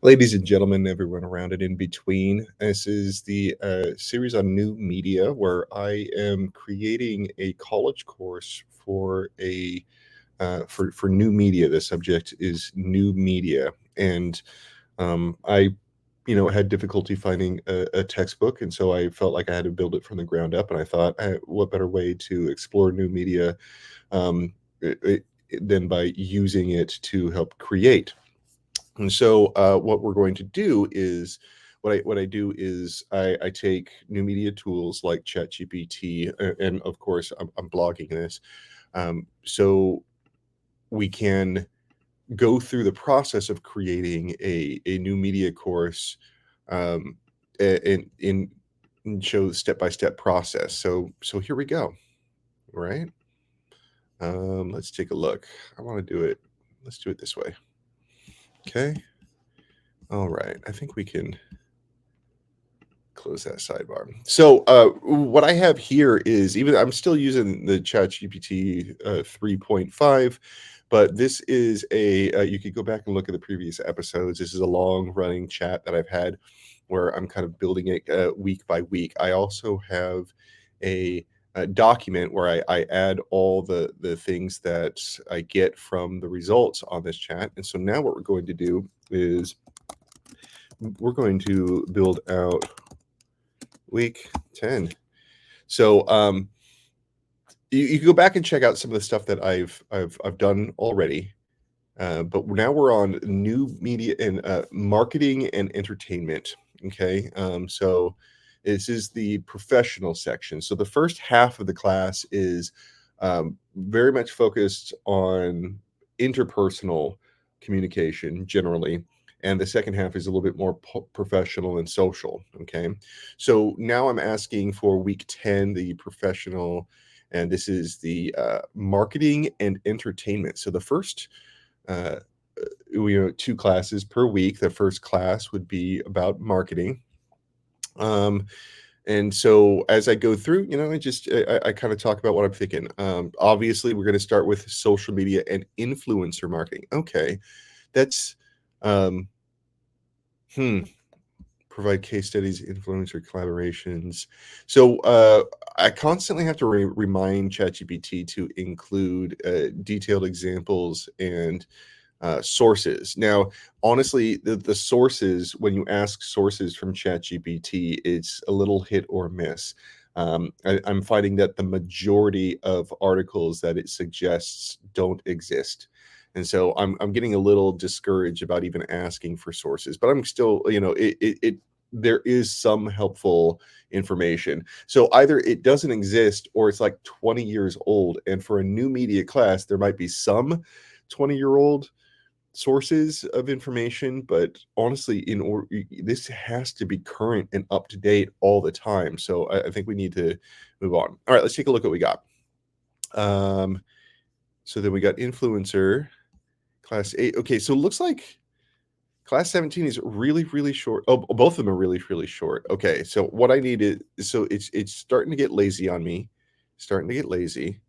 Ladies and gentlemen, everyone around and in between, this is the series on new media where I am creating a college course for a for new media. The subject is new media, and I, had difficulty finding a textbook, and so I felt like I had to build it from the ground up. And I thought, what better way to explore new media um, i- i- than by using it to help create? And so, what we're going to do is, what I do is I take new media tools like ChatGPT, and of course I'm blogging this, so we can go through the process of creating a new media course, um, and show the step by step process. So here we go. Right. Let's take a look. I want to do it. Let's do it this way. Okay. All right. I think we can close that sidebar. So, what I have here is, even I'm still using the ChatGPT 3.5, but this is you could go back and look at the previous episodes. This is a long running chat that I've had where I'm kind of building it week by week. I also have a document where I add all the things that I get from the results on this chat. And so now what we're going to do is we're going to build out week 10. So you can go back and check out some of the stuff that I've done already. But now we're on new media and marketing and entertainment. Okay. So this is the professional section. So the first half of the class is very much focused on interpersonal communication generally. And the second half is a little bit more professional and social. Okay. So now I'm asking for week 10, the professional, and this is the marketing and entertainment. So the first uh, two classes per week. The first class would be about marketing. Um, and so as I go through, I kind of talk about what I'm thinking. Obviously, we're going to start with social media and influencer marketing. Okay, that's um, hmm. Provide case studies, influencer collaborations. So I constantly have to remind ChatGPT to include detailed examples and sources. Now, honestly, the sources, when you ask sources from ChatGPT, it's a little hit or miss. I'm finding that the majority of articles that it suggests don't exist. And so I'm getting a little discouraged about even asking for sources, but I'm still, there is some helpful information. So either it doesn't exist or it's like 20 years old. And for a new media class, there might be some 20-year-old sources of information, but honestly, this has to be current and up to date all the time. So I think we need to move on. All right, let's take a look at what we got. Um, so then we got influencer class 8. Okay, so it looks like class 17 is really, really short. Oh, both of them are really, really short. Okay, so what I need is, so it's starting to get lazy on me. Starting to get lazy.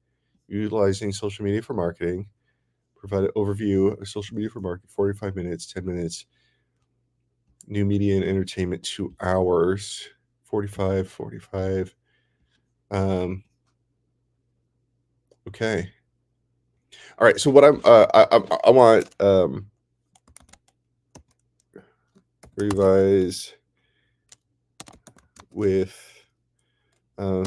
Utilizing social media for marketing. Provide an overview of social media for marketing, 45 minutes, 10 minutes. New media and entertainment, 2 hours. 45. Okay. All right. So what I want revise with um,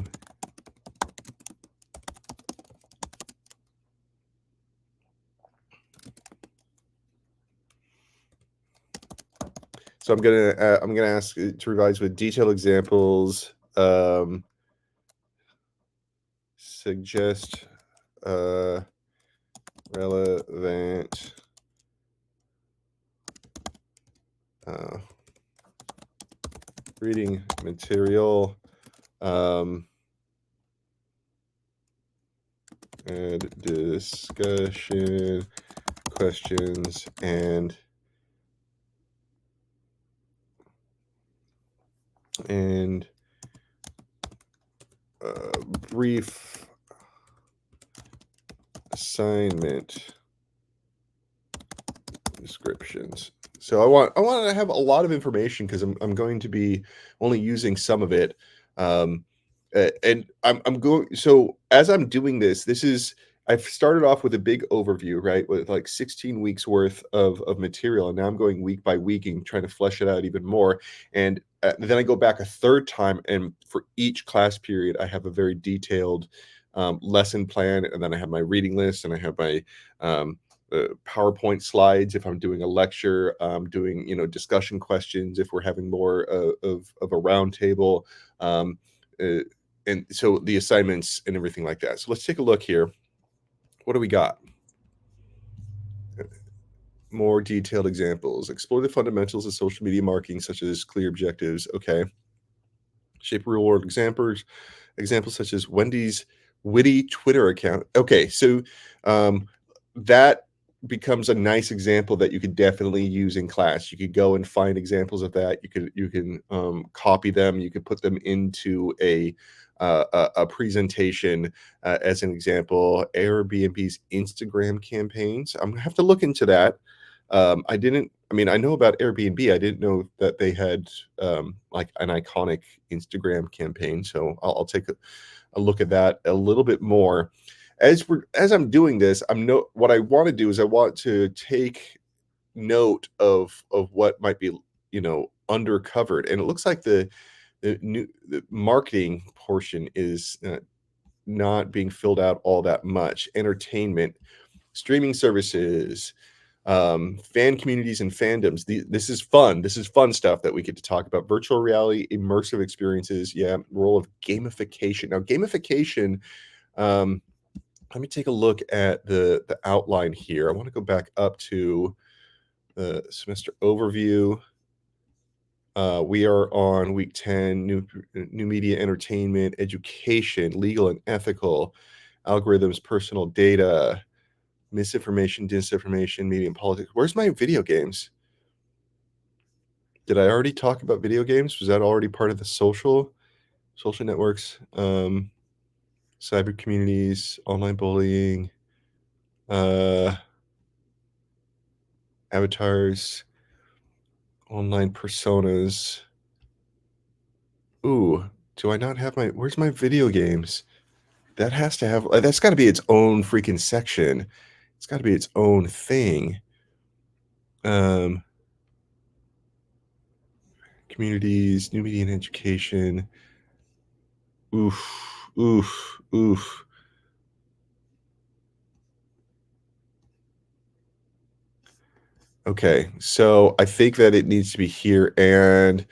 so I'm gonna ask it to revise with detailed examples. Suggest relevant uh, reading material. And discussion questions and brief assignment descriptions. So I want to have a lot of information because I'm going to be only using some of it. And I'm going so as I'm doing this, this is I've started off with a big overview, right? With like 16 weeks worth of material, and now I'm going week by week and trying to flesh it out even more. And then I go back a third time, and for each class period, I have a very detailed lesson plan, and then I have my reading list, and I have my PowerPoint slides if I'm doing a lecture, doing discussion questions if we're having more of a roundtable, um, uh, and so the assignments and everything like that. So let's take a look here. What do we got? More detailed examples. Explore the fundamentals of social media marketing, such as clear objectives. Okay. Shape real world examples such as Wendy's witty Twitter account. Okay, so um, that becomes a nice example that you could definitely use in class. You could go and find examples of that. You can copy them. You could put them into a presentation as an example. Airbnb's Instagram campaigns. I'm gonna have to look into that. I didn't. I mean, I know about Airbnb. I didn't know that they had like an iconic Instagram campaign. So I'll take a look at that a little bit more. As I'm doing this, what I want to do is I want to take note of what might be undercovered, and it looks like the marketing portion is not being filled out all that much. Entertainment, streaming services, fan communities and fandoms. This is fun. This is fun stuff that we get to talk about. Virtual reality, immersive experiences. Yeah, role of gamification. Now, gamification. Um, Let me take a look at the outline here. I want to go back up to the semester overview. We are on week 10, new media, entertainment, education, legal and ethical, algorithms, personal data, misinformation, disinformation, media and politics. Where's my video games? Did I already talk about video games? Was that already part of the social networks, cyber communities, online bullying, uh, avatars, online personas? Ooh, do I not have where's my video games? That has to have that's gotta be its own freaking section. It's gotta be its own thing. Um, communities, new media and education. Oof, oof, oof. Okay, so I think that it needs to be here, and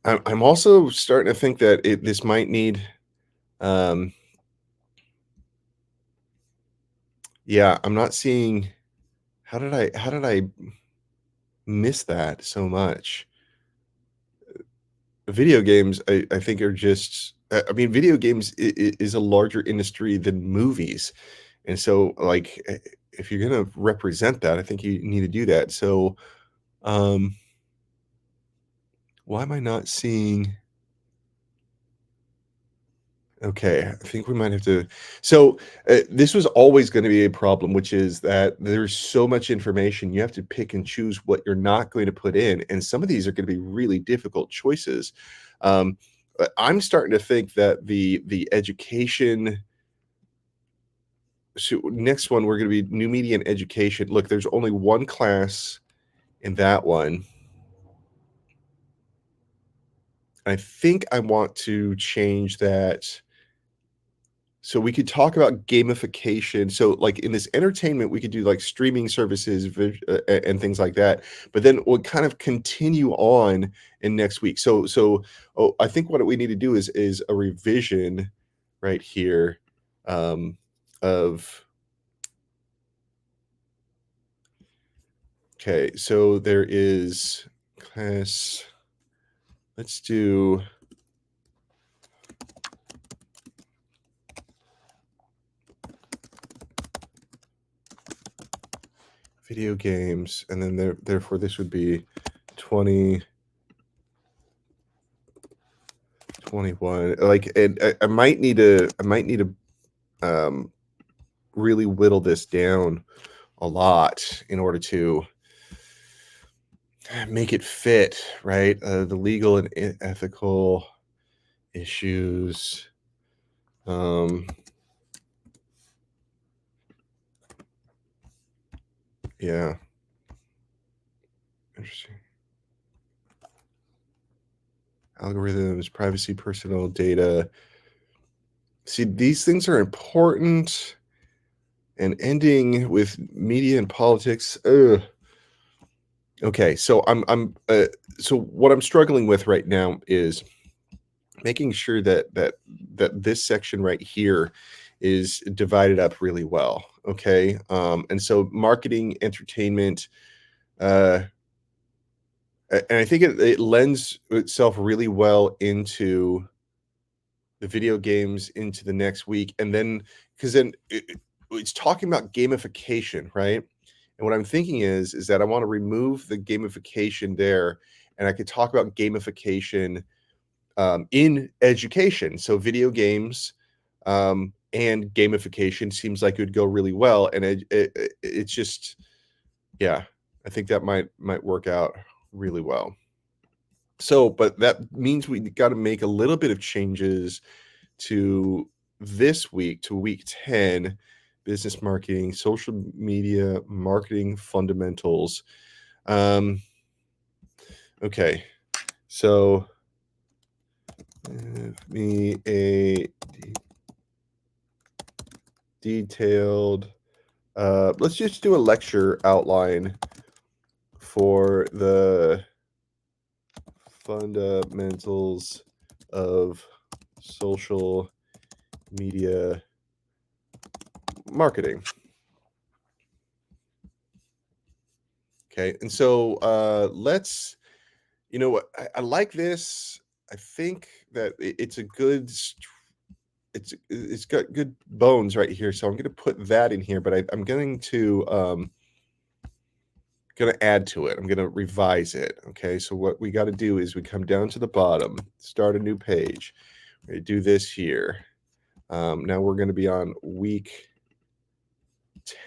I'm also starting to think that this might need, um yeah, I'm not seeing how did I miss that so much? Video games, I think are just I mean, video games is a larger industry than movies, and so, like, if you're gonna represent that, I think you need to do that. So, um, why am I not seeing okay, I think we might have to so, this was always gonna be a problem, which is that there's so much information, you have to pick and choose what you're not going to put in, and some of these are gonna be really difficult choices. I'm starting to think that the education so next one, we're gonna be new media and education. Look, there's only 1 class in that one. I think I want to change that so we could talk about gamification. So, like, in this entertainment, we could do, like, streaming services, and things like that, but then we'll kind of continue on in next week. So, I think what we need to do is a revision right here, of okay, so there is class let's do video games, and then therefore this would be 2021. Like, and I might need to um, really whittle this down a lot in order to make it fit, right? The legal and ethical issues. Um, yeah, interesting. Algorithms, privacy, personal data. See, these things are important, and ending with media and politics. Ugh. Okay, so so what I'm struggling with right now is making sure that this section right here is divided up really well. Okay, and so marketing, entertainment, uh, and I think it lends itself really well into the video games into the next week, and then because then it's talking about gamification, right? And what I'm thinking is that I want to remove the gamification there, and I could talk about gamification in education. So video games and gamification seems like it would go really well, and it's just yeah, I think that might work out really well. So, but that means we got to make a little bit of changes to this week, to week 10, business marketing, social media marketing fundamentals. Um, okay, so give me a detailed, let's just do a lecture outline for the fundamentals of social media marketing. Okay, and so let's, you know what, I like this. I think that it's a good, it's got good bones right here. So I'm going to put that in here, but I'm going to add to it. I'm going to revise it. Okay, so what we got to do is we come down to the bottom, start a new page. We do this here. Now we're going to be on week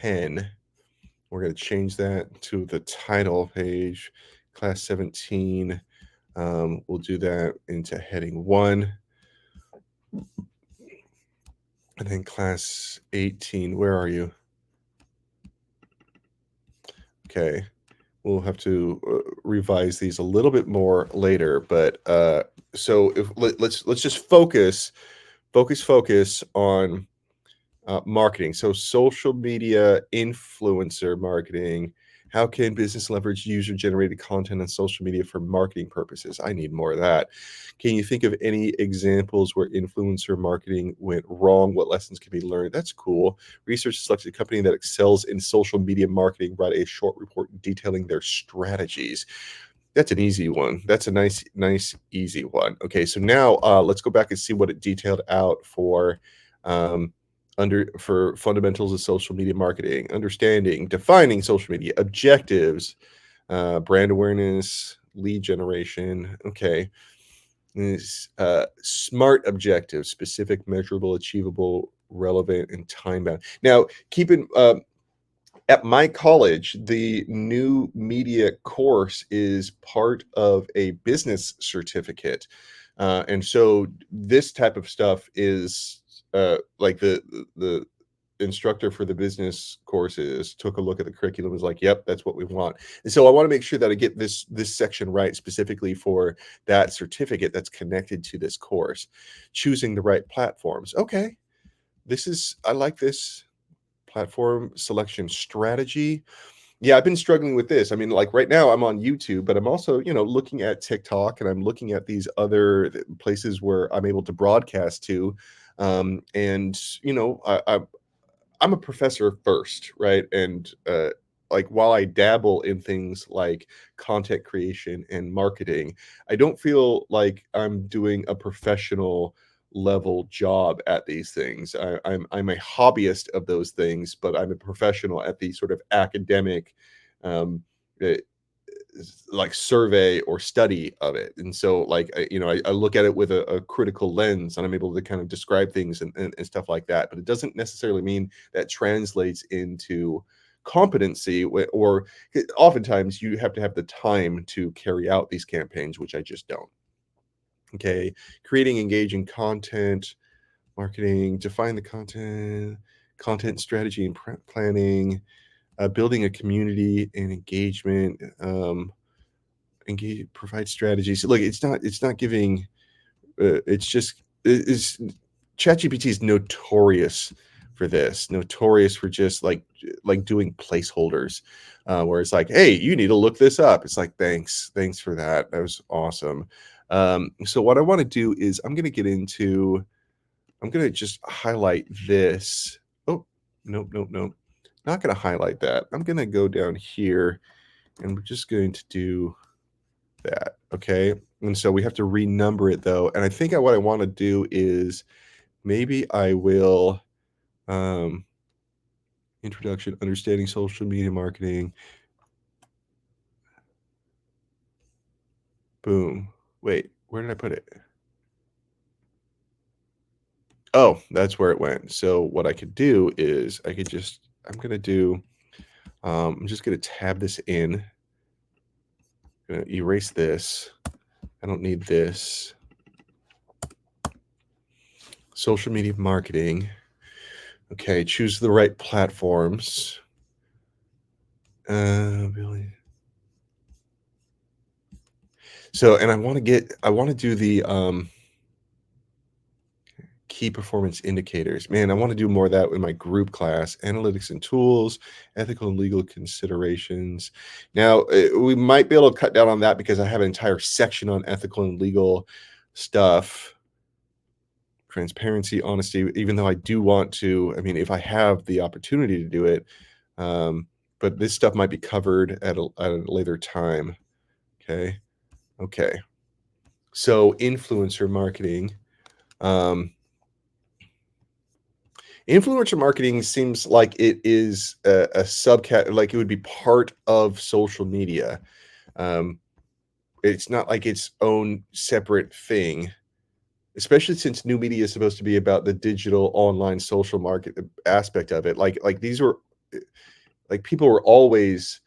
10. We're going to change that to the title page, class 17. We'll do that into heading 1. And then class 18, where are you? Okay. We'll have to revise these a little bit more later, but so if let's just focus on marketing. So social media influencer marketing. How can business leverage user generated content on social media for marketing purposes? I need more of that. Can you think of any examples where influencer marketing went wrong? What lessons can be learned? That's cool. Research selected a company that excels in social media marketing. Write a short report detailing their strategies. That's an easy one. That's a nice, easy one. Okay, so now let's go back and see what it detailed out for for fundamentals of social media marketing, understanding, defining social media objectives, brand awareness, lead generation. Okay, smart objectives, specific, measurable, achievable, relevant, and time bound. Now, keep in at my college, the new media course is part of a business certificate. And so this type of stuff is like the instructor for the business courses took a look at the curriculum, was like, yep, that's what we want. And so I want to make sure that I get this section right specifically for that certificate that's connected to this course. Choosing the right platforms. Okay, I like this platform selection strategy. Yeah, I've been struggling with this. I mean, like right now I'm on YouTube, but I'm also, looking at TikTok, and I'm looking at these other places where I'm able to broadcast to. And I'm a professor first, right? And like while I dabble in things like content creation and marketing, I don't feel like I'm doing a professional level job at these things. I'm a hobbyist of those things, but I'm a professional at the sort of academic um, eh, like survey or study of it. And so like I look at it with a critical lens, and I'm able to kind of describe things and stuff like that, but it doesn't necessarily mean that translates into competency, or oftentimes you have to have the time to carry out these campaigns, which I just don't. Okay, creating engaging content, marketing, define the content strategy and planning, building a community and engagement, provide strategies. Look, it's not giving. It's just it's ChatGPT is notorious for this. Notorious for just like doing placeholders, where it's like, hey, you need to look this up. It's like, thanks for that. That was awesome. So what I want to do is I'm going to just highlight this. Oh, nope, nope, nope. Not going to highlight that. I'm going to go down here and we're just going to do that. Okay. And so we have to renumber it though. And I think what I want to do is maybe I will, introduction, understanding social media marketing. Boom. Wait, where did I put it? Oh, that's where it went. So what I could do is I'm just going to tab this in. I'm going to erase this. I don't need this. Social media marketing. Okay, choose the right platforms. Really. So, and I want to do the key performance indicators. Man, I want to do more of that in my group class, analytics and tools, ethical and legal considerations. Now, we might be able to cut down on that because I have an entire section on ethical and legal stuff. Transparency, honesty, even though I do want to, I mean, if I have the opportunity to do it, but this stuff might be covered at a later time. Okay. So influencer marketing. Influencer marketing seems like it is a subcat, like it would be part of social media. It's not like its own separate thing, especially since new media is supposed to be about the digital online social market aspect of it. Like these were like people were always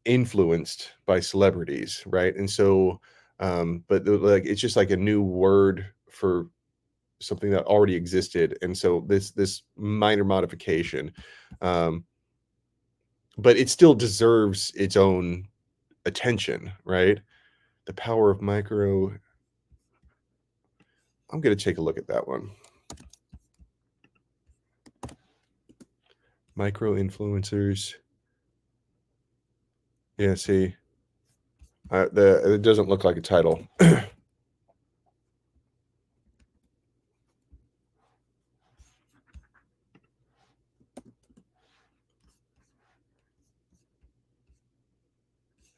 influenced by celebrities, right? And so, but like it's just like a new word for something that already existed, and so this minor modification, but it still deserves its own attention, right? The power of micro. I'm going to take a look at that one. Micro influencers. Yeah, see, it doesn't look like a title.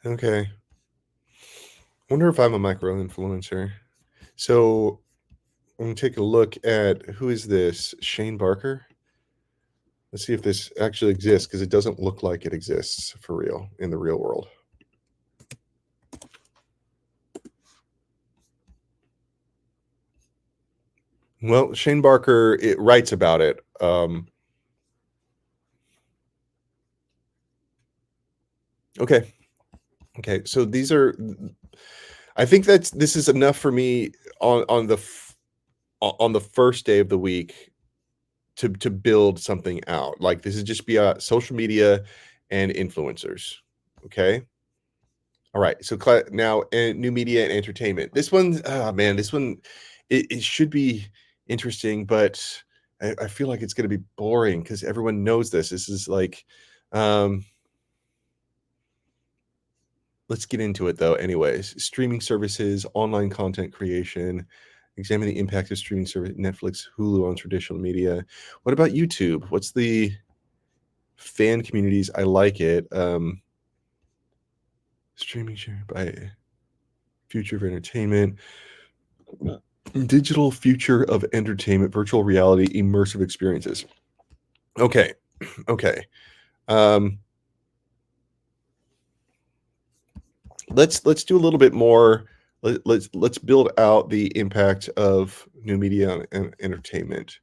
Okay. Wonder if I'm a micro influencer. So I'm gonna take a look at who is this? Shane Barker. Let's see if this actually exists because it doesn't look like it exists for real in the real world. Well, Shane Barker writes about it. Okay. So these are. I think this is enough for me on the first day of the week to build something out. Like this is just be social media and influencers. Okay. All right. So now new media and entertainment. This one, oh man, this one it should be interesting, but I feel like it's going to be boring because everyone knows this. This is like, let's get into it though. Anyways, streaming services, online content creation. Examine the impact of streaming service, Netflix, Hulu on traditional media. What about YouTube? What's the fan communities? I like it. Streaming share by future of entertainment. Digital future of entertainment, virtual reality, immersive experiences. Okay. Let's do a little bit more. Let's build out the impact of new media and entertainment.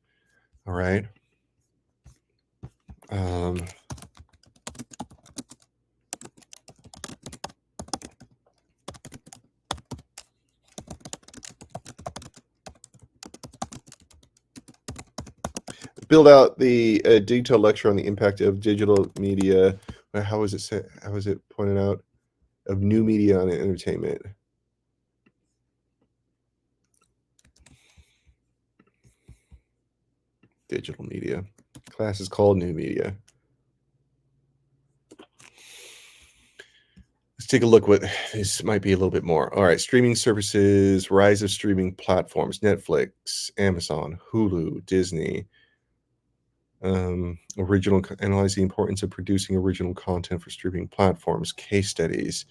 All right. build out the detailed lecture on the impact of digital media. How is it said? How is it pointed out? Of new media on entertainment. Digital media. Class is called new media. Let's take a look what this might be a little bit more. All right, streaming services, rise of streaming platforms, Netflix, Amazon, Hulu, Disney. Analyze the importance of producing original content for streaming platforms, case studies,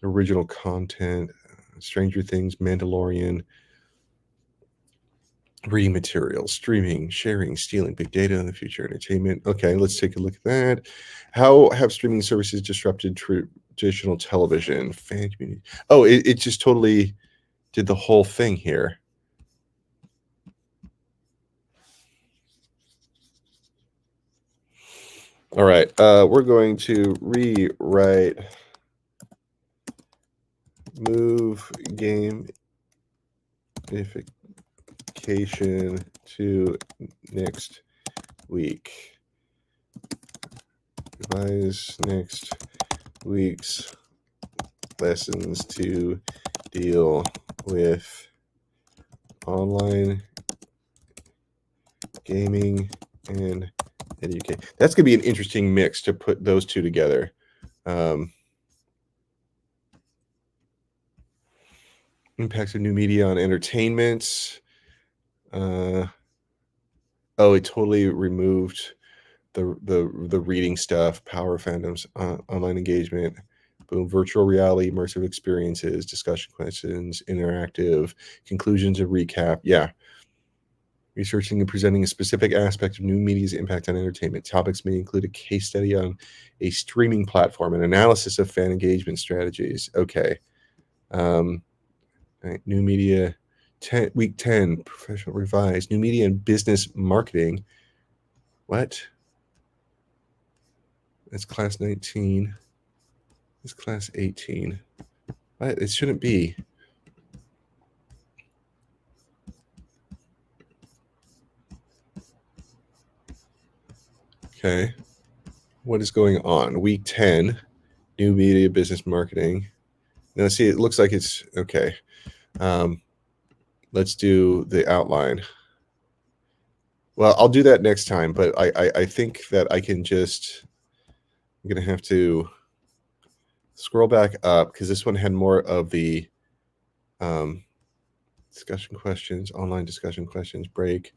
original content, Stranger Things, Mandalorian, reading materials, streaming, sharing, stealing, big data in the future, entertainment. Okay, let's take a look at that. How have streaming services disrupted traditional television? Fan community. Oh, it just totally did the whole thing here. All right, we're going to rewrite move gamification to next week. Revise next week's lessons to deal with online gaming and education. That's going to be an interesting mix to put those two together. Impacts of new media on entertainment. Oh, it totally removed the reading stuff, power fandoms, online engagement, boom, virtual reality, immersive experiences, discussion questions, interactive, conclusions and recap. Yeah. Researching and presenting a specific aspect of new media's impact on entertainment. Topics may include a case study on a streaming platform, an analysis of fan engagement strategies. Okay. Right, new media, week 10, professional revised, new media and business marketing. What? That's class 19. It's class 18. What? It shouldn't be. Okay. What is going on? Week 10, new media, business marketing. Now, see, it looks like it's okay. Let's do the outline. Well, I'll do that next time, but I think that I can just, I'm going to have to scroll back up because this one had more of the discussion questions, online discussion questions, break.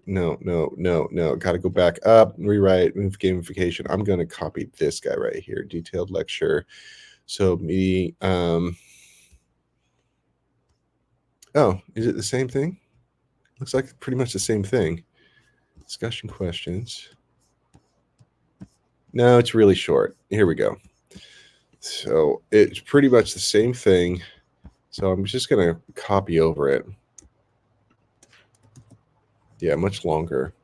No. Got to go back up, rewrite, move gamification. I'm going to copy this guy right here, detailed lecture. So me, oh, is it the same thing? Looks like pretty much the same thing. Discussion questions. No, it's really short. Here we go. So it's pretty much the same thing. So I'm just going to copy over it. Yeah, much longer.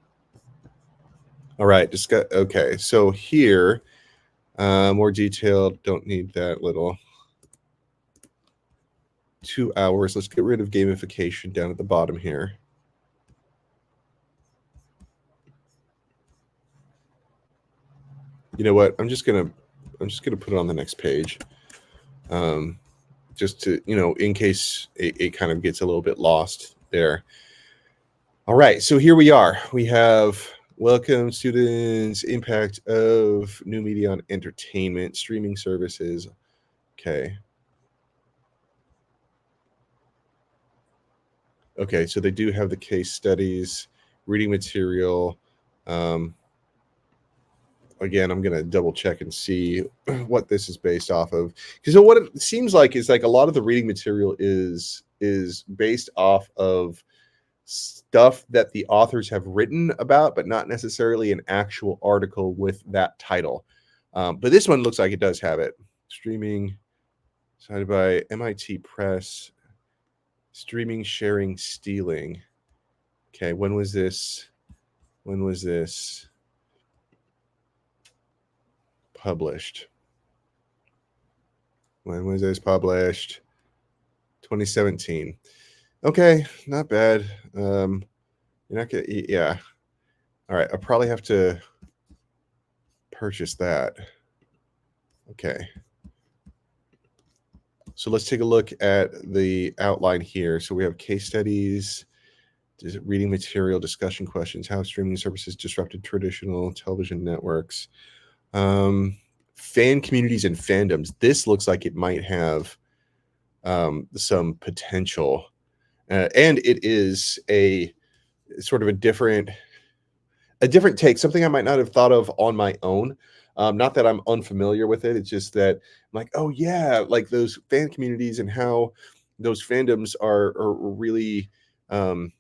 All right, okay, so here, more detailed, don't need that little 2 hours. Let's get rid of gamification down at the bottom here. You know what? I'm just gonna put it on the next page, just to, in case it kind of gets a little bit lost there. All right, so here we are. We have welcome students, impact of new media on entertainment, streaming services. Okay. Okay, so they do have the case studies, reading material. Again, I'm going to double check and see what this is based off of. Because what it seems like is like a lot of the reading material is based off of stuff that the authors have written about, but not necessarily an actual article with that title. But this one looks like it does have it. Streaming, cited by MIT Press. Streaming, sharing, stealing. Okay, when was this? When was this published? When was this published? 2017. Okay, not bad. You're not gonna, yeah. All right, I'll probably have to purchase that. Okay. So let's take a look at the outline here. So we have case studies, reading material, discussion questions, how streaming services disrupted traditional television networks, fan communities and fandoms. This looks like it might have some potential, and it is a sort of a different take, something I might not have thought of on my own. Not that I'm unfamiliar with it. It's just that I'm like, oh yeah, like those fan communities and how those fandoms are really, um,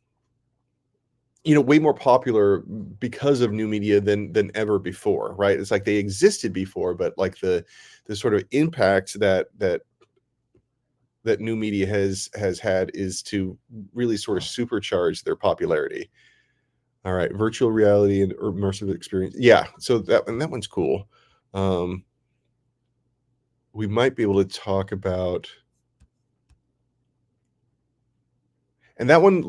way more popular because of new media than ever before, right? It's like they existed before, but like the sort of impact that new media has had is to really sort of supercharge their popularity. All right, virtual reality and immersive experience. Yeah, so that one's cool. Um, we might be able to talk about, and that one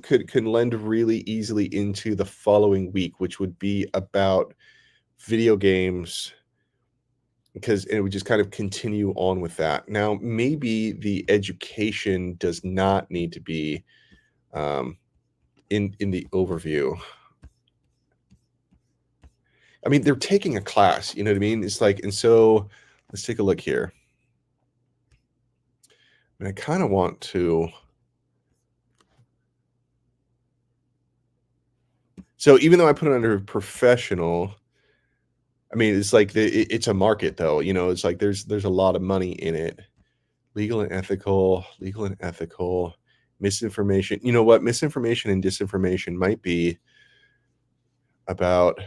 can lend really easily into the following week, which would be about video games, because it would just kind of continue on with that. Now, maybe the education does not need to be um, in the overview. I mean, they're taking a class, you know what I mean? It's like, and so let's take a look here. And I kind of want to. So even though I put it under professional, I mean, it's like it's a market though, it's like there's a lot of money in it. Legal and ethical, misinformation. You know what? Misinformation and disinformation might be about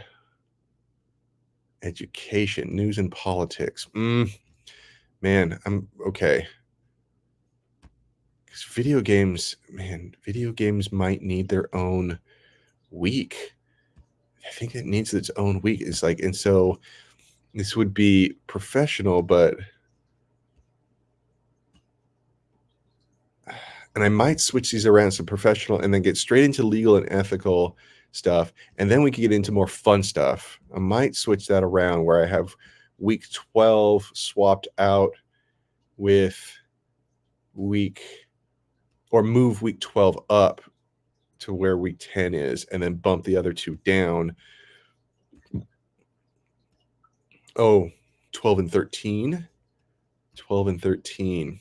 education, news and politics. Man, I'm okay. 'Cause video games, man, video games might need their own week. I think it needs its own week. It's like, and so this would be professional, but and I might switch these around to professional and then get straight into legal and ethical stuff. And then we can get into more fun stuff. I might switch that around where I have week 12 swapped out with week or move week 12 up to where week 10 is and then bump the other two down. Oh, 12 and 13. 12 and 13.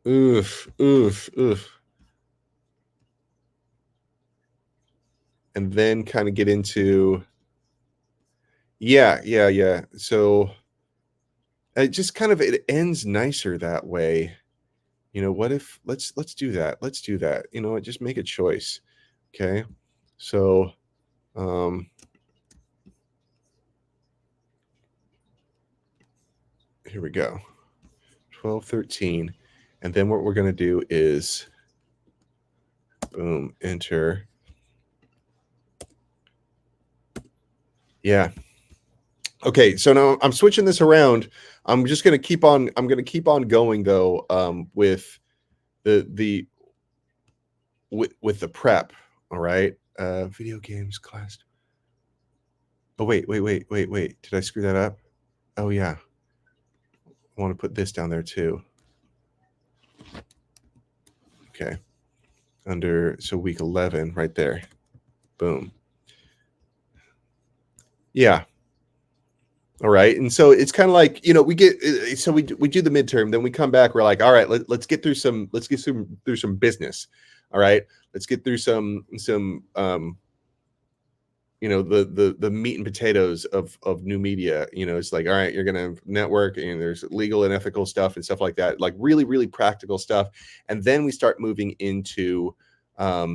Oof, oof, oof. And then kind of get into, yeah, yeah, yeah. So it just kind of it ends nicer that way. What if let's do that. Let's do that. You know what? Just make a choice. Okay. So um here we go. 12, 13. And then what we're gonna do is boom, enter. Yeah. Okay, so now I'm switching this around. I'm gonna keep on going though, with the with the prep. All right. Video games class. Oh wait. Did I screw that up? Oh yeah. I want to put this down there too. Okay. Under so week 11 right there. Boom. Yeah. All right. And so it's kind of like, we get so we do the midterm, then we come back, we're like, all right, let's get through some business. All right. Let's get through some the meat and potatoes of new media. It's like, all right, you're gonna network and there's legal and ethical stuff and stuff like that, like really really practical stuff. And then we start moving into a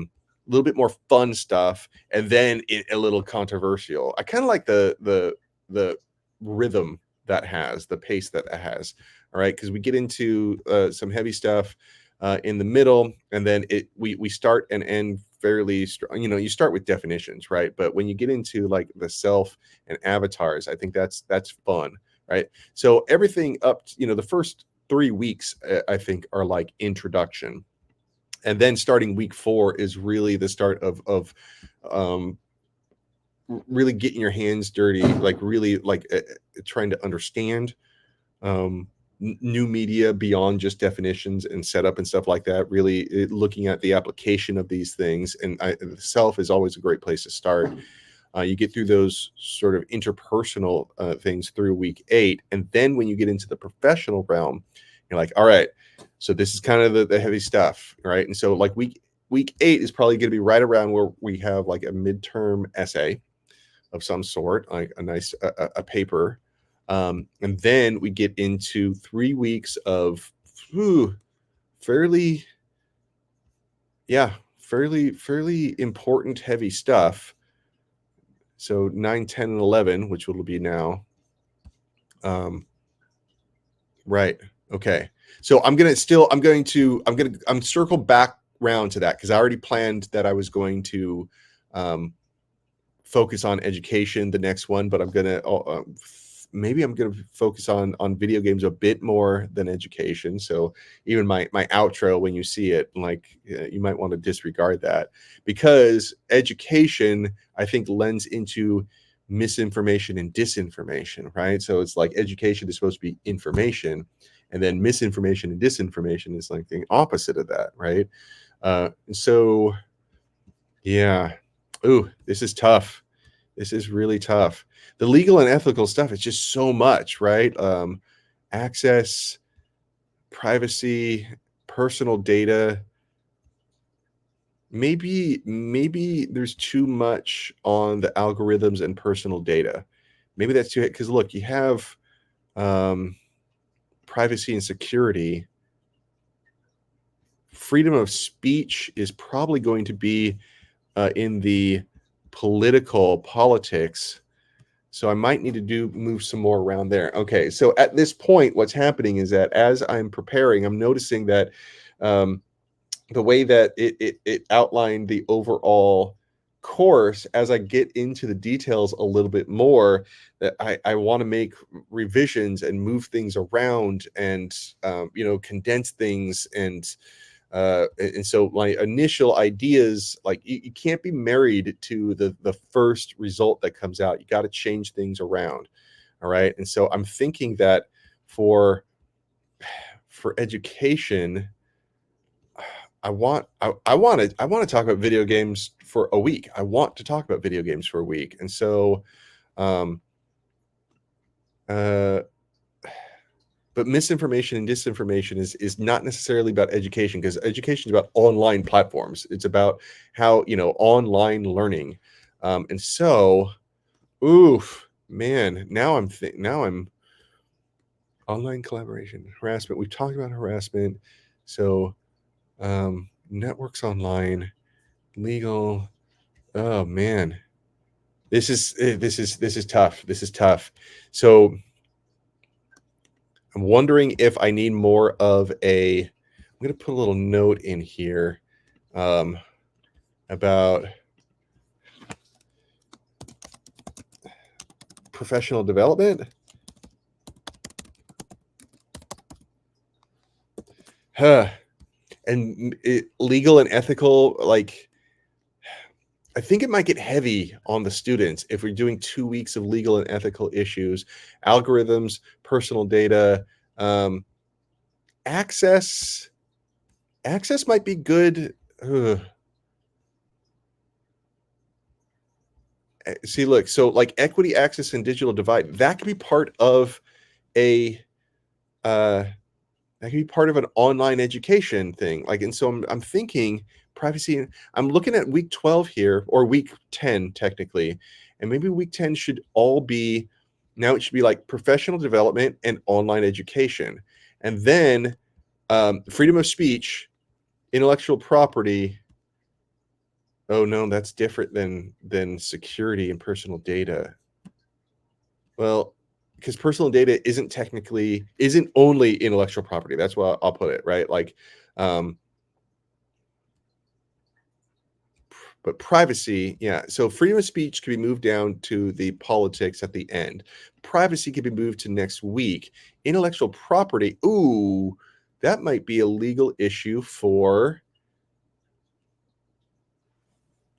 little bit more fun stuff, and then a little controversial. I kind of like the rhythm that has, the pace that it has. All right, because we get into some heavy stuff in the middle, and then we start and end fairly strong. You start with definitions, right? But when you get into like the self and avatars, I think that's fun, right? So everything up, the first 3 weeks, I think, are like introduction, and then starting week 4 is really the start of um, really getting your hands dirty, like really like trying to understand um, new media beyond just definitions and setup and stuff like that. Really looking at the application of these things, and self is always a great place to start. You get through those sort of interpersonal things through week 8, and then when you get into the professional realm, you're like, all right, so this is kind of the heavy stuff, right? And so like week 8 is probably going to be right around where we have like a midterm essay of some sort, like a nice a paper, and then we get into 3 weeks of whew, fairly, yeah, fairly important, heavy stuff. So 9, 10, and 11, which will be now. Right. Okay. So I'm circle back round to that because I already planned that I was going to um, focus on education the next one, but maybe I'm gonna focus on video games a bit more than education. So even my outro, when you see it, like you might want to disregard that, because education, I think, lends into misinformation and disinformation, right? So it's like education is supposed to be information, and then misinformation and disinformation is like the opposite of that, right? And so yeah. Ooh, this is tough. This is really tough. The legal and ethical stuff is just so much, right? Access, privacy, personal data. Maybe there's too much on the algorithms and personal data. Maybe that's too, because look, you have um, privacy and security. Freedom of speech is probably going to be in the politics. So I might need to move some more around there. Okay, so at this point, what's happening is that as I'm preparing, I'm noticing that the way that it outlined the overall course, as I get into the details a little bit more, that I want to make revisions and move things around and condense things and so my initial ideas, like you can't be married to the first result that comes out. You got to change things around. All right. And so I'm thinking that for education, I want to talk about video games for a week. I want to talk about video games for a week. And so um uh but misinformation and disinformation is not necessarily about education, because education is about online platforms. It's about how, online learning. And so, oof, man, now I'm online collaboration, harassment. We've talked about harassment. So, networks online, legal. Oh man, this is tough. This is tough. So I'm wondering if I need more of I'm going to put a little note in here about professional development. Huh. And legal and ethical, like, I think it might get heavy on the students if we're doing 2 weeks of legal and ethical issues, algorithms, personal data, um, access. Access might be good. Ugh. See, look, so like equity, access, and digital divide, that could be part of a uh, that could be part of an online education thing. Like, and so I'm thinking privacy. I'm looking at week 12 here, or week 10 technically, and maybe week 10 should all be, now it should be like professional development and online education, and then freedom of speech, intellectual property. Oh no, that's different than security and personal data. Well, because personal data isn't only intellectual property. That's why I'll put it, right? Like, um, But privacy, yeah. So freedom of speech can be moved down to the politics at the end. Privacy can be moved to next week. Intellectual property, ooh, that might be a legal issue for.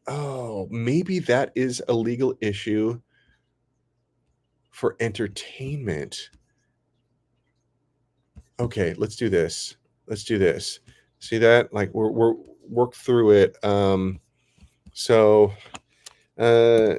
Oh, maybe that is a legal issue for entertainment. Okay, let's do this. Let's do this. See that? Like we're work through it. So uh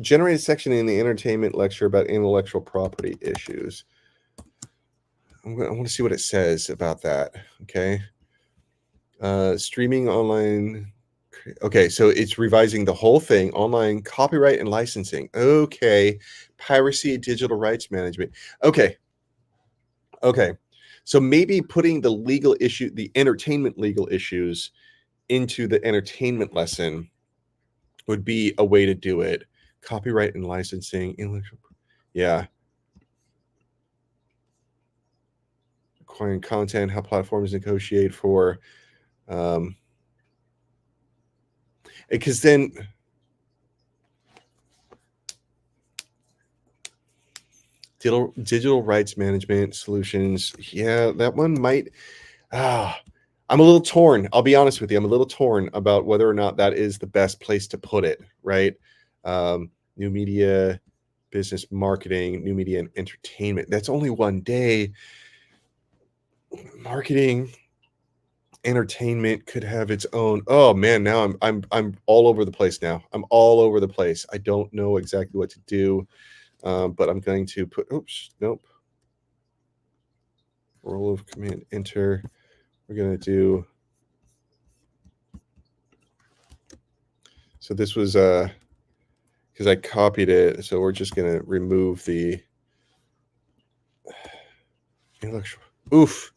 generate a section in the entertainment lecture about intellectual property issues. I want to see what it says about that. Okay. Streaming online. Okay, so it's revising the whole thing, online copyright and licensing. Okay. Piracy and digital rights management. Okay. Okay. So maybe putting the legal issue, the entertainment legal issues into the entertainment lesson would be a way to do it. Copyright and licensing, intellectual. Yeah. Acquiring content, how platforms negotiate for because then digital rights management solutions. Yeah, that one might. Ah, I'm a little torn. I'll be honest with you. I'm a little torn about whether or not that is the best place to put it. Right? New media, business marketing, new media and entertainment. That's only one day. Marketing, entertainment could have its own. Oh man, now I'm all over the place now. I'm all over the place. I don't know exactly what to do. But I'm going to put, oops, nope. Roll of command enter. We're going to do, so this was, because I copied it. So we're just going to remove the intellectual, oof.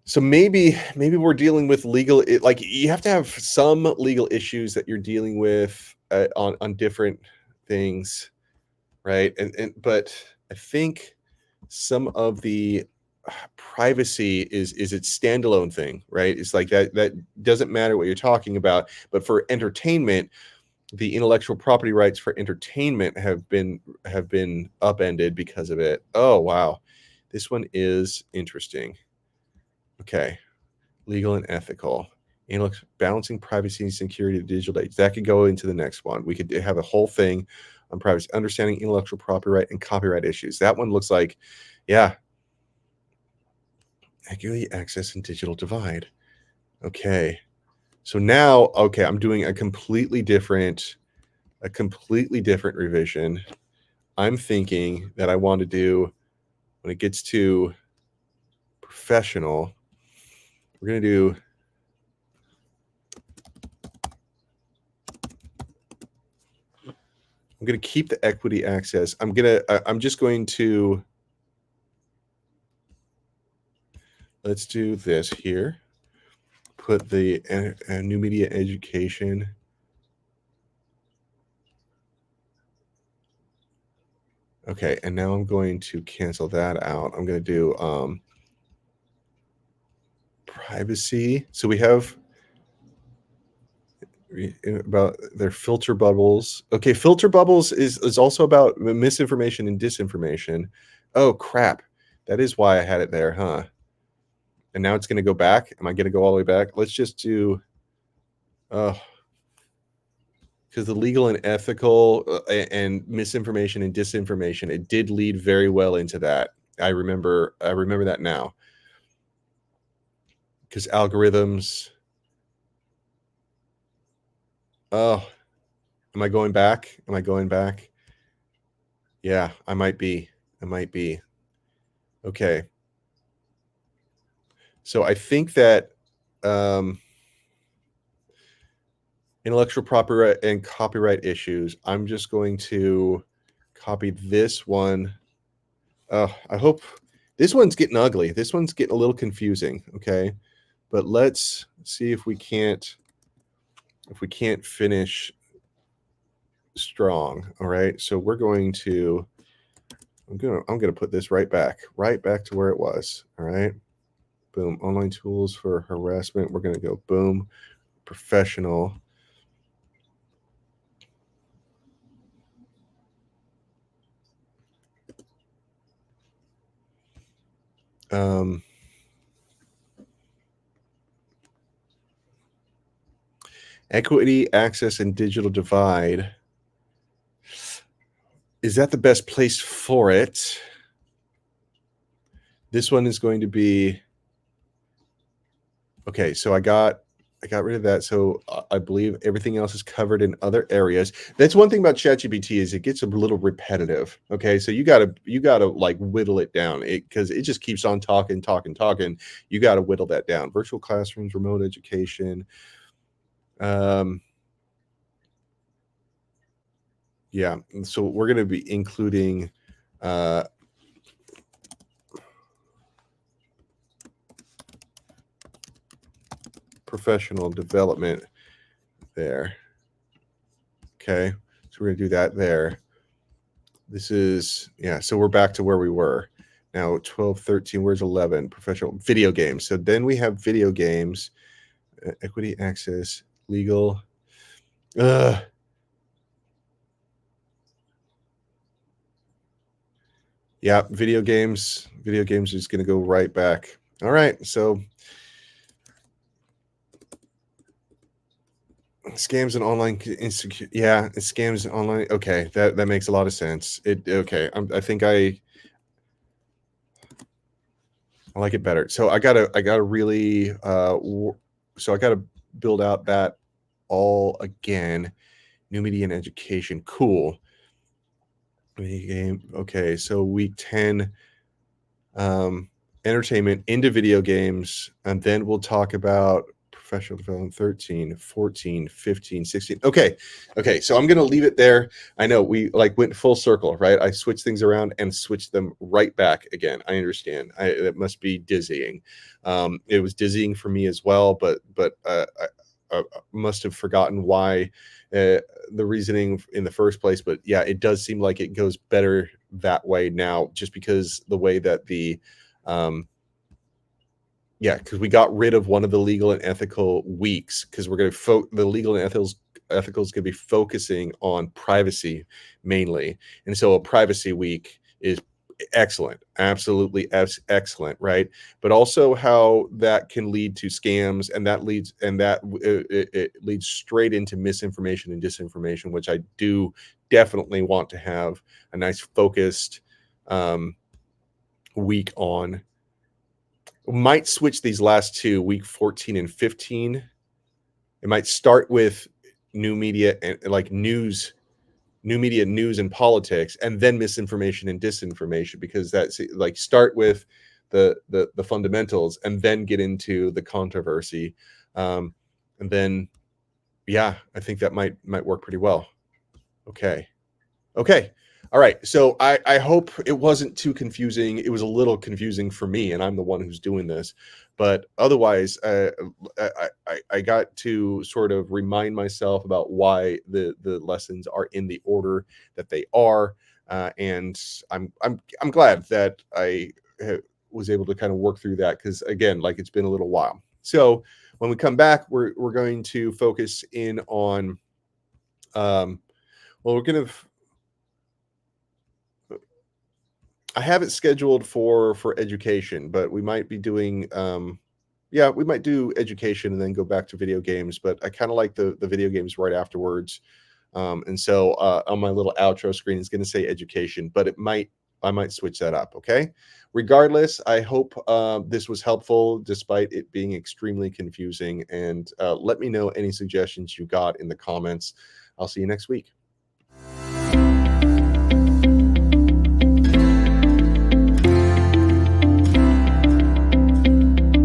So maybe we're dealing with legal, like you have to have some legal issues that you're dealing with on different things, right? But I think some of the privacy is its standalone thing, right? It's like that doesn't matter what you're talking about. But for entertainment, the intellectual property rights for entertainment have been upended because of it. Oh wow, this one is interesting. Okay, legal and ethical. Balancing privacy and security of digital age. That could go into the next one. We could have a whole thing on privacy, understanding intellectual property right and copyright issues. That one looks like, yeah, accurately access and digital divide. Okay. So now, okay, I'm doing a completely different revision. I'm thinking that I want to do, when it gets to professional, we're going to do, I'm going to keep the equity access. I'm just going to, let's do this here. Put the new media education. Okay, and now I'm going to cancel that out. I'm going to do privacy. So we have about their filter bubbles. Okay, filter bubbles is also about misinformation and disinformation. Oh crap. That is why I had it there, huh? And now it's going to go back. Am I going to go all the way back? Let's just do because the legal and ethical and misinformation and disinformation, it did lead very well into that. I remember that now. Because algorithms. Oh, am I going back? Am I going back? Yeah, I might be. Okay. So I think that intellectual property and copyright issues, I'm just going to copy this one. I hope this one's getting ugly. This one's getting a little confusing. Okay. but let's see if we can't finish strong. All right. So we're going to I'm gonna put this right back to where it was. All right. Boom. Online tools for harassment. We're gonna go boom. Professional. Um, equity, access, and digital divide. Is that the best place for it? This one is going to be okay. So I got rid of that. So I believe everything else is covered in other areas. That's one thing about ChatGPT is it gets a little repetitive. Okay, so you gotta like whittle it down because it just keeps on talking, talking, talking. You got to whittle that down. Virtual classrooms, remote education. Um, yeah. So we're going to be including uh, professional development there. Okay. So we're going to do that there. This is, yeah. So we're back to where we were. Now 12, 13, where's 11? Professional video games. So then we have video games, equity, access, legal. Uh, yeah, video games. Video games is going to go right back. All right. So scams and online insecure. Yeah, it's scams and online. Okay, that makes a lot of sense. Okay. I think I like it better. So I gotta really so I gotta build out that all again. New media and education. Cool. Video game. Okay, so week 10, um, entertainment into video games, and then we'll talk about professional development 13, 14, 15, 16. Okay. Okay, so I'm going to leave it there. I know we like went full circle, right? I switched things around and switched them right back again. I understand. It must be dizzying. It was dizzying for me as well, but I must have forgotten why the reasoning in the first place. But yeah, it does seem like it goes better that way now, just because the way that um, yeah, because we got rid of one of the legal and ethical weeks because we're going to the legal and ethical is going to be focusing on privacy mainly, and so a privacy week is excellent, absolutely excellent, right? But also how that can lead to scams, and that it leads straight into misinformation and disinformation, which I do definitely want to have a nice focused um, week on. Might switch these last two, week 14 and 15. It might start with new media and like new media, news and politics, and then misinformation and disinformation, because that's like start with the fundamentals and then get into the controversy. And then yeah, I think that might work pretty well. Okay. Okay. All right. So I hope it wasn't too confusing. It was a little confusing for me, and I'm the one who's doing this. But otherwise, I got to sort of remind myself about why the lessons are in the order that they are, and I'm glad that was able to kind of work through that, because again, like it's been a little while. So when we come back, we're going to focus in on well, we're going to I have it scheduled for education, but we might be doing yeah, we might do education and then go back to video games, but I kind of like the video games right afterwards. And so on my little outro screen it's going to say education, but I might switch that up, okay? Regardless, I hope this was helpful despite it being extremely confusing, and let me know any suggestions you got in the comments. I'll see you next week.